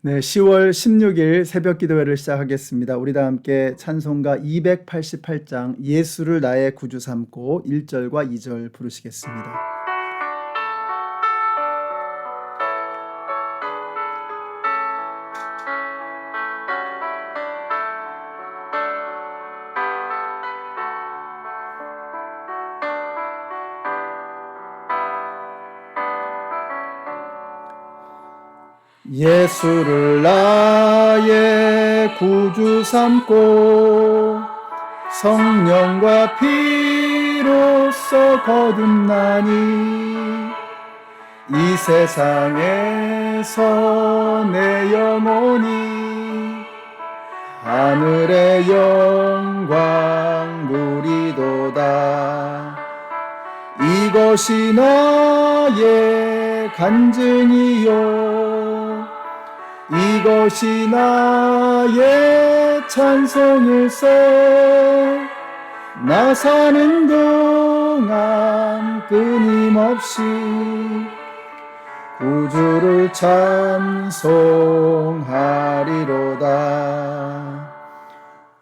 네, 10월 16일 새벽 기도회를 시작하겠습니다. 우리 다 함께 찬송가 288장 예수를 나의 구주 삼고 1절과 2절 부르시겠습니다. 예수를 나의 구주 삼고 성령과 피로써 거듭나니 이 세상에서 내 영혼이 하늘의 영광 누리도다. 이것이 나의 간증이요 이것이 나의 찬송일세. 나 사는 동안 끊임없이 구주를 찬송하리로다.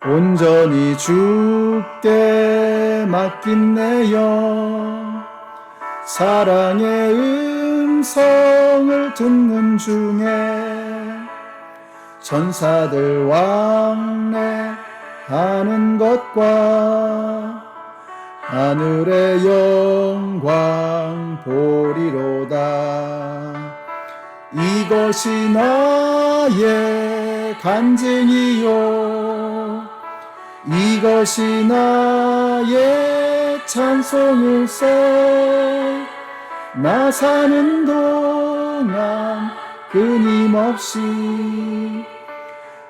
온전히 주께 맡긴 내 영 사랑의 음성을 듣는 중에 천사들 왕래하는 것과 하늘의 영광 보리로다. 이것이 나의 간증이요 이것이 나의 찬송일세. 나 사는 동안 끊임없이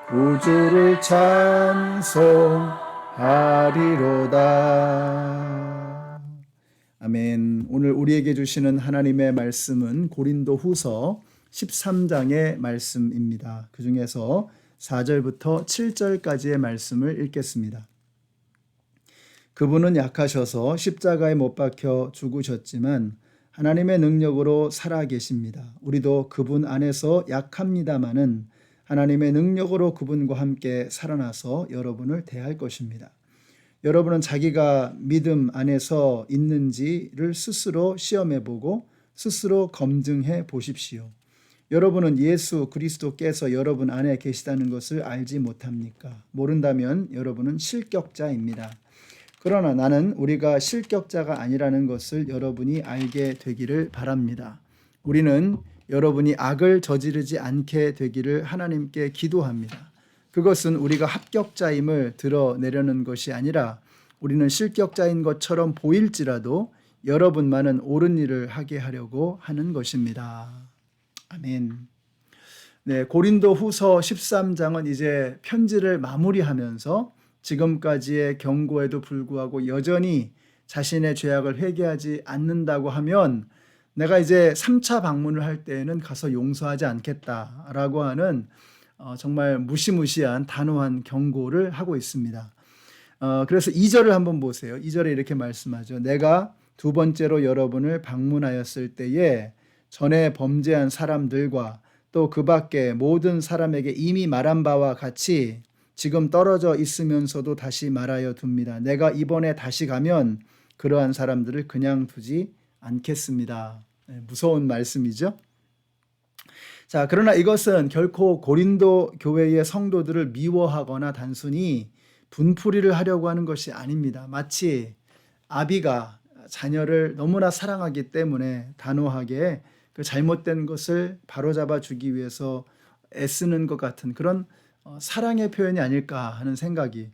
구주를 찬송하리로다. 아멘. 오늘 우리에게 주시는 하나님의 말씀은 고린도후서 13장의 말씀입니다. 그 중에서 4절부터 7절까지의 말씀을 읽겠습니다. 그분은 약하셔서 십자가에 못 박혀 죽으셨지만 하나님의 능력으로 살아계십니다. 우리도 그분 안에서 약합니다마는 하나님의 능력으로 그분과 함께 살아나서 여러분을 대할 것입니다. 여러분은 자기가 믿음 안에서 있는지를 스스로 시험해보고 스스로 검증해 보십시오. 여러분은 예수 그리스도께서 여러분 안에 계시다는 것을 알지 못합니까? 모른다면 여러분은 실격자입니다. 그러나 나는 우리가 실격자가 아니라는 것을 여러분이 알게 되기를 바랍니다. 우리는 여러분이 악을 저지르지 않게 되기를 하나님께 기도합니다. 그것은 우리가 합격자임을 드러내려는 것이 아니라 우리는 실격자인 것처럼 보일지라도 여러분만은 옳은 일을 하게 하려고 하는 것입니다. 아멘. 네, 고린도후서 13장은 이제 편지를 마무리하면서 지금까지의 경고에도 불구하고 여전히 자신의 죄악을 회개하지 않는다고 하면 내가 이제 3차 방문을 할 때에는 가서 용서하지 않겠다라고 하는 정말 무시무시한 단호한 경고를 하고 있습니다. 그래서 2절을 한번 보세요. 2절에 이렇게 말씀하죠. 내가 두 번째로 여러분을 방문하였을 때에 전에 범죄한 사람들과 또 그 밖에 모든 사람에게 이미 말한 바와 같이 지금 떨어져 있으면서도 다시 말하여 둡니다. 내가 이번에 다시 가면 그러한 사람들을 그냥 두지 않겠습니다. 무서운 말씀이죠. 자, 그러나 이것은 결코 고린도 교회의 성도들을 미워하거나 단순히 분풀이를 하려고 하는 것이 아닙니다. 마치 아비가 자녀를 너무나 사랑하기 때문에 단호하게 그 잘못된 것을 바로잡아 주기 위해서 애쓰는 것 같은 그런 사랑의 표현이 아닐까 하는 생각이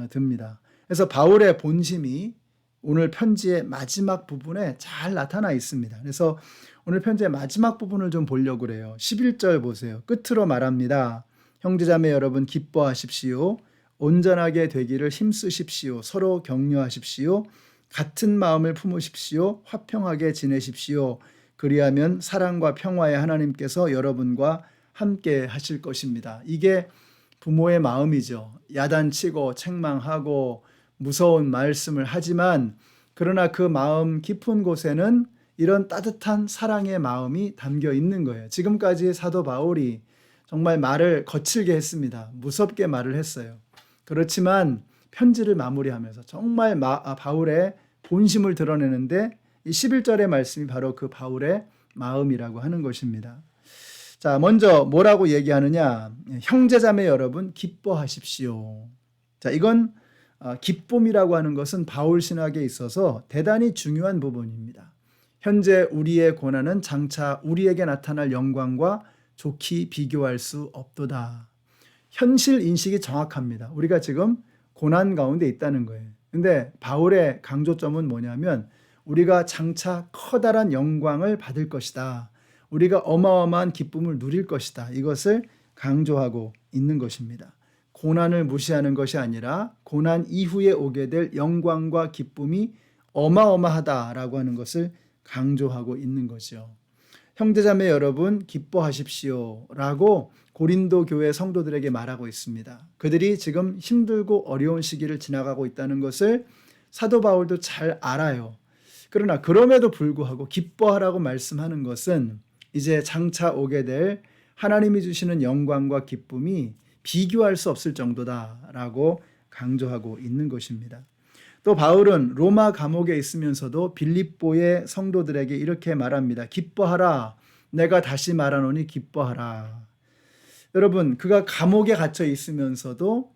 듭니다. 그래서 바울의 본심이 오늘 편지의 마지막 부분에 잘 나타나 있습니다. 그래서 오늘 편지의 마지막 부분을 좀 보려고 그래요. 11절 보세요. 끝으로 말합니다. 형제자매 여러분 기뻐하십시오. 온전하게 되기를 힘쓰십시오. 서로 격려하십시오. 같은 마음을 품으십시오. 화평하게 지내십시오. 그리하면 사랑과 평화의 하나님께서 여러분과 함께 하실 것입니다. 이게 부모의 마음이죠. 야단치고 책망하고 무서운 말씀을 하지만 그러나 그 마음 깊은 곳에는 이런 따뜻한 사랑의 마음이 담겨 있는 거예요. 지금까지 사도 바울이 정말 말을 거칠게 했습니다. 무섭게 말을 했어요. 그렇지만 편지를 마무리하면서 정말 바울의 본심을 드러내는데 이 11절의 말씀이 바로 그 바울의 마음이라고 하는 것입니다. 자, 먼저 뭐라고 얘기하느냐? 형제자매 여러분 기뻐하십시오. 자, 이건 기쁨이라고 하는 것은 바울 신학에 있어서 대단히 중요한 부분입니다. 현재 우리의 고난은 장차 우리에게 나타날 영광과 좋게 비교할 수 없도다. 현실 인식이 정확합니다. 우리가 지금 고난 가운데 있다는 거예요. 근데 바울의 강조점은 뭐냐면 우리가 장차 커다란 영광을 받을 것이다. 우리가 어마어마한 기쁨을 누릴 것이다. 이것을 강조하고 있는 것입니다. 고난을 무시하는 것이 아니라 고난 이후에 오게 될 영광과 기쁨이 어마어마하다라고 하는 것을 강조하고 있는 거죠. 형제자매 여러분 기뻐하십시오 라고 고린도 교회 성도들에게 말하고 있습니다. 그들이 지금 힘들고 어려운 시기를 지나가고 있다는 것을 사도 바울도 잘 알아요. 그러나 그럼에도 불구하고 기뻐하라고 말씀하는 것은 이제 장차 오게 될 하나님이 주시는 영광과 기쁨이 비교할 수 없을 정도다라고 강조하고 있는 것입니다. 또 바울은 로마 감옥에 있으면서도 빌립보의 성도들에게 이렇게 말합니다. 기뻐하라. 내가 다시 말하노니 기뻐하라. 여러분, 그가 감옥에 갇혀 있으면서도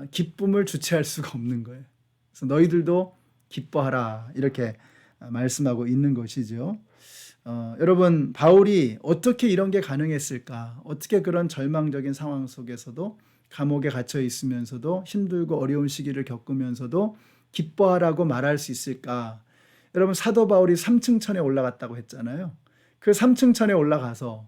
기쁨을 주체할 수가 없는 거예요. 그래서 너희들도 기뻐하라. 이렇게 말씀하고 있는 것이죠. 여러분, 바울이 어떻게 이런 게 가능했을까? 어떻게 그런 절망적인 상황 속에서도 감옥에 갇혀 있으면서도 힘들고 어려운 시기를 겪으면서도 기뻐하라고 말할 수 있을까? 여러분, 사도 바울이 3층 천에 올라갔다고 했잖아요. 그 3층 천에 올라가서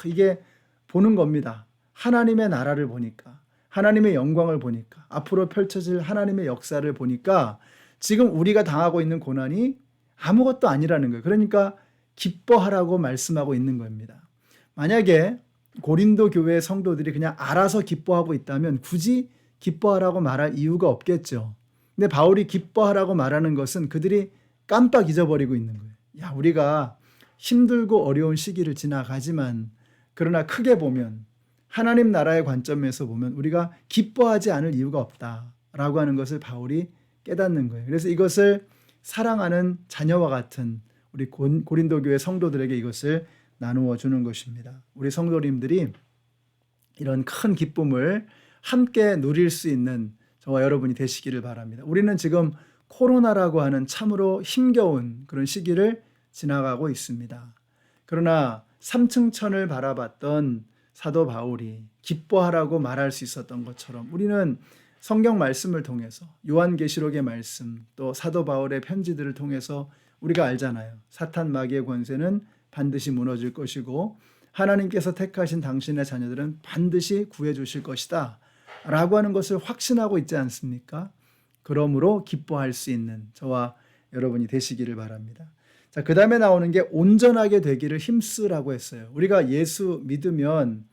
이게 보는 겁니다. 하나님의 나라를 보니까, 하나님의 영광을 보니까, 앞으로 펼쳐질 하나님의 역사를 보니까 지금 우리가 당하고 있는 고난이 아무것도 아니라는 거예요. 그러니까 기뻐하라고 말씀하고 있는 겁니다. 만약에 고린도 교회의 성도들이 그냥 알아서 기뻐하고 있다면 굳이 기뻐하라고 말할 이유가 없겠죠. 근데 바울이 기뻐하라고 말하는 것은 그들이 깜빡 잊어버리고 있는 거예요. 야, 우리가 힘들고 어려운 시기를 지나가지만 그러나 크게 보면 하나님 나라의 관점에서 보면 우리가 기뻐하지 않을 이유가 없다라고 하는 것을 바울이 깨닫는 거예요. 그래서 이것을 사랑하는 자녀와 같은 우리 고린도 교회 성도들에게 이것을 나누어 주는 것입니다. 우리 성도님들이 이런 큰 기쁨을 함께 누릴 수 있는 저와 여러분이 되시기를 바랍니다. 우리는 지금 코로나라고 하는 참으로 힘겨운 그런 시기를 지나가고 있습니다. 그러나 3층 천을 바라봤던 사도 바울이 기뻐하라고 말할 수 있었던 것처럼 우리는 성경 말씀을 통해서 요한계시록의 말씀 또 사도 바울의 편지들을 통해서 우리가 알잖아요. 사탄 마귀의 권세는 반드시 무너질 것이고 하나님께서 택하신 당신의 자녀들은 반드시 구해 주실 것이다 라고 하는 것을 확신하고 있지 않습니까? 그러므로 기뻐할 수 있는 저와 여러분이 되시기를 바랍니다. 자, 그 다음에 나오는 게 온전하게 되기를 힘쓰라고 했어요. 우리가 예수 믿으면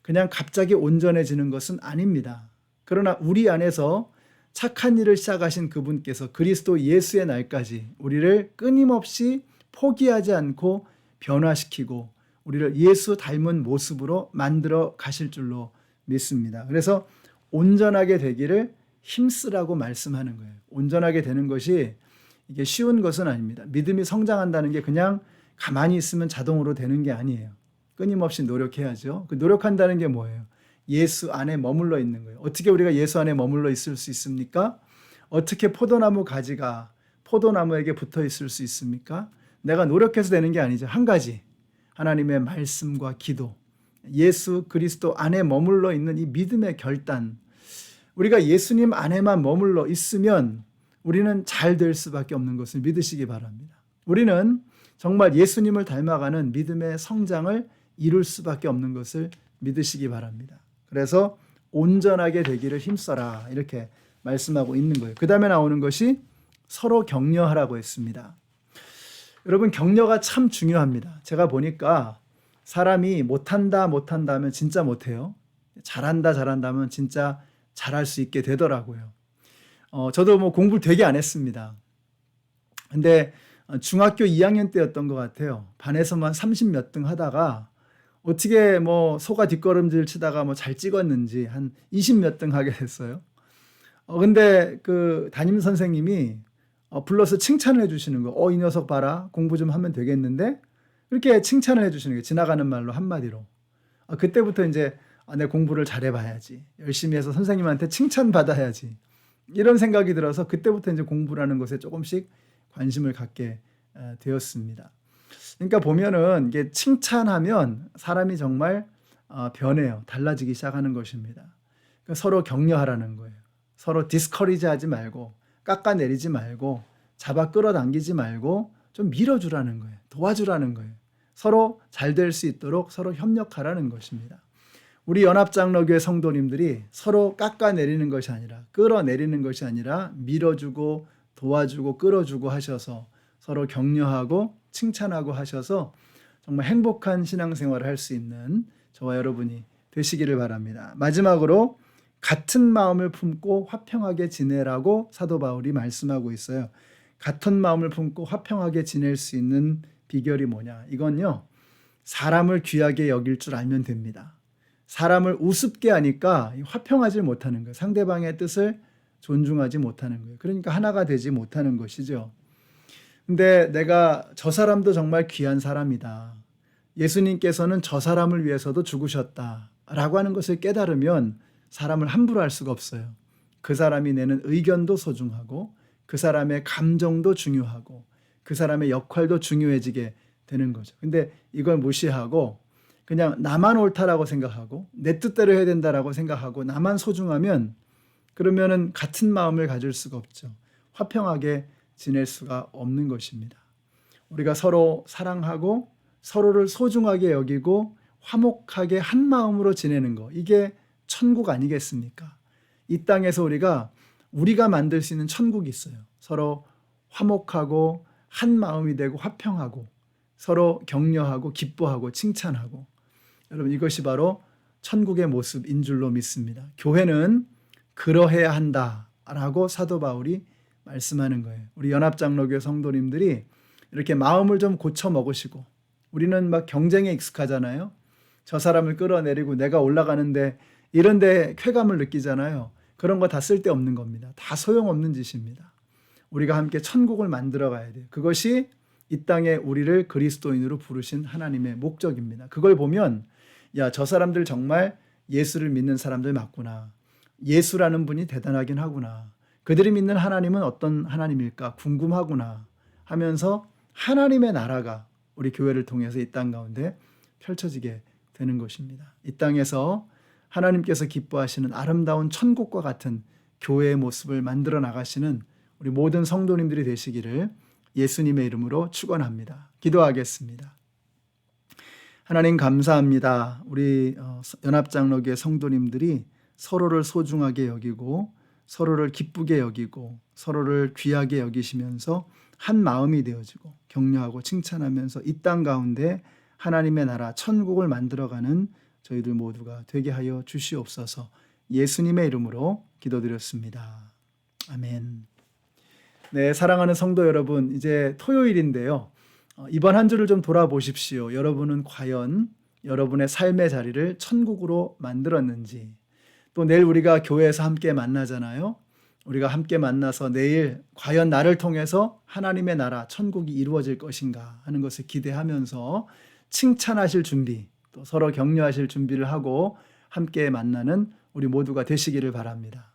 그냥 갑자기 온전해지는 것은 아닙니다. 그러나 우리 안에서 착한 일을 시작하신 그분께서 그리스도 예수의 날까지 우리를 끊임없이 포기하지 않고 변화시키고 우리를 예수 닮은 모습으로 만들어 가실 줄로 믿습니다. 그래서 온전하게 되기를 힘쓰라고 말씀하는 거예요. 온전하게 되는 것이 이게 쉬운 것은 아닙니다. 믿음이 성장한다는 게 그냥 가만히 있으면 자동으로 되는 게 아니에요. 끊임없이 노력해야죠. 그 노력한다는 게 뭐예요? 예수 안에 머물러 있는 거예요. 어떻게 우리가 예수 안에 머물러 있을 수 있습니까? 어떻게 포도나무 가지가 포도나무에게 붙어 있을 수 있습니까? 내가 노력해서 되는 게 아니죠. 한 가지, 하나님의 말씀과 기도, 예수 그리스도 안에 머물러 있는 이 믿음의 결단. 우리가 예수님 안에만 머물러 있으면 우리는 잘 될 수밖에 없는 것을 믿으시기 바랍니다. 우리는 정말 예수님을 닮아가는 믿음의 성장을 이룰 수밖에 없는 것을 믿으시기 바랍니다. 그래서 온전하게 되기를 힘써라 이렇게 말씀하고 있는 거예요. 그 다음에 나오는 것이 서로 격려하라고 했습니다. 여러분, 격려가 참 중요합니다. 제가 보니까 사람이 못한다 하면 진짜 못해요. 잘한다 하면 진짜 잘할 수 있게 되더라고요. 저도 뭐 공부를 되게 안 했습니다. 근데 중학교 2학년 때였던 것 같아요. 반에서만 30몇 등 하다가 어떻게 뭐 소가 뒷걸음질 치다가 뭐 잘 찍었는지 한 20 몇 등 하게 됐어요. 근데 그 담임 선생님이 불러서 칭찬을 해 주시는 거. 이 녀석 봐라. 공부 좀 하면 되겠는데? 이렇게 칭찬을 해 주시는 거예요. 지나가는 말로 한마디로. 그때부터 이제 내 공부를 잘해 봐야지. 열심히 해서 선생님한테 칭찬받아야지. 이런 생각이 들어서 그때부터 이제 공부라는 것에 조금씩 관심을 갖게 되었습니다. 그러니까 보면은 이게 칭찬하면 사람이 정말 변해요. 달라지기 시작하는 것입니다. 그러니까 서로 격려하라는 거예요. 서로 디스커리지 하지 말고 깎아내리지 말고 잡아 끌어당기지 말고 좀 밀어주라는 거예요. 도와주라는 거예요. 서로 잘 될 수 있도록 서로 협력하라는 것입니다. 우리 연합장로교회 성도님들이 서로 깎아내리는 것이 아니라 끌어내리는 것이 아니라 밀어주고 도와주고 끌어주고 하셔서 서로 격려하고 칭찬하고 하셔서 정말 행복한 신앙생활을 할 수 있는 저와 여러분이 되시기를 바랍니다. 마지막으로 같은 마음을 품고 화평하게 지내라고 사도 바울이 말씀하고 있어요. 같은 마음을 품고 화평하게 지낼 수 있는 비결이 뭐냐? 이건요, 사람을 귀하게 여길 줄 알면 됩니다. 사람을 우습게 하니까 화평하지 못하는 거예요. 상대방의 뜻을 존중하지 못하는 거예요. 그러니까 하나가 되지 못하는 것이죠. 근데 내가 저 사람도 정말 귀한 사람이다. 예수님께서는 저 사람을 위해서도 죽으셨다라고 하는 것을 깨달으면 사람을 함부로 할 수가 없어요. 그 사람이 내는 의견도 소중하고 그 사람의 감정도 중요하고 그 사람의 역할도 중요해지게 되는 거죠. 근데 이걸 무시하고 그냥 나만 옳다라고 생각하고 내 뜻대로 해야 된다라고 생각하고 나만 소중하면 그러면은 같은 마음을 가질 수가 없죠. 화평하게 지낼 수가 없는 것입니다. 우리가 서로 사랑하고 서로를 소중하게 여기고 화목하게 한 마음으로 지내는 거, 이게 천국 아니겠습니까? 이 땅에서 우리가 만들 수 있는 천국이 있어요. 서로 화목하고 한 마음이 되고 화평하고 서로 격려하고 기뻐하고 칭찬하고, 여러분 이것이 바로 천국의 모습인 줄로 믿습니다. 교회는 그러해야 한다라고 사도 바울이 말씀하는 거예요. 우리 연합장로교회 성도님들이 이렇게 마음을 좀 고쳐 먹으시고, 우리는 막 경쟁에 익숙하잖아요. 저 사람을 끌어내리고 내가 올라가는데 이런데 쾌감을 느끼잖아요. 그런 거 다 쓸데없는 겁니다. 다 소용없는 짓입니다. 우리가 함께 천국을 만들어 가야 돼요. 그것이 이 땅에 우리를 그리스도인으로 부르신 하나님의 목적입니다. 그걸 보면 저 사람들 정말 예수를 믿는 사람들 맞구나. 예수라는 분이 대단하긴 하구나. 그들이 믿는 하나님은 어떤 하나님일까 궁금하구나 하면서 하나님의 나라가 우리 교회를 통해서 이 땅 가운데 펼쳐지게 되는 것입니다. 이 땅에서 하나님께서 기뻐하시는 아름다운 천국과 같은 교회의 모습을 만들어 나가시는 우리 모든 성도님들이 되시기를 예수님의 이름으로 축원합니다. 기도하겠습니다. 하나님 감사합니다. 우리 연합장로교회 성도님들이 서로를 소중하게 여기고 서로를 기쁘게 여기고 서로를 귀하게 여기시면서 한 마음이 되어지고 격려하고 칭찬하면서 이 땅 가운데 하나님의 나라 천국을 만들어가는 저희들 모두가 되게 하여 주시옵소서. 예수님의 이름으로 기도드렸습니다. 아멘. 네, 사랑하는 성도 여러분, 이제 토요일인데요. 이번 한 주를 좀 돌아보십시오. 여러분은 과연 여러분의 삶의 자리를 천국으로 만들었는지, 또 내일 우리가 교회에서 함께 만나잖아요. 우리가 함께 만나서 내일 과연 나를 통해서 하나님의 나라 천국이 이루어질 것인가 하는 것을 기대하면서 칭찬하실 준비, 또 서로 격려하실 준비를 하고 함께 만나는 우리 모두가 되시기를 바랍니다.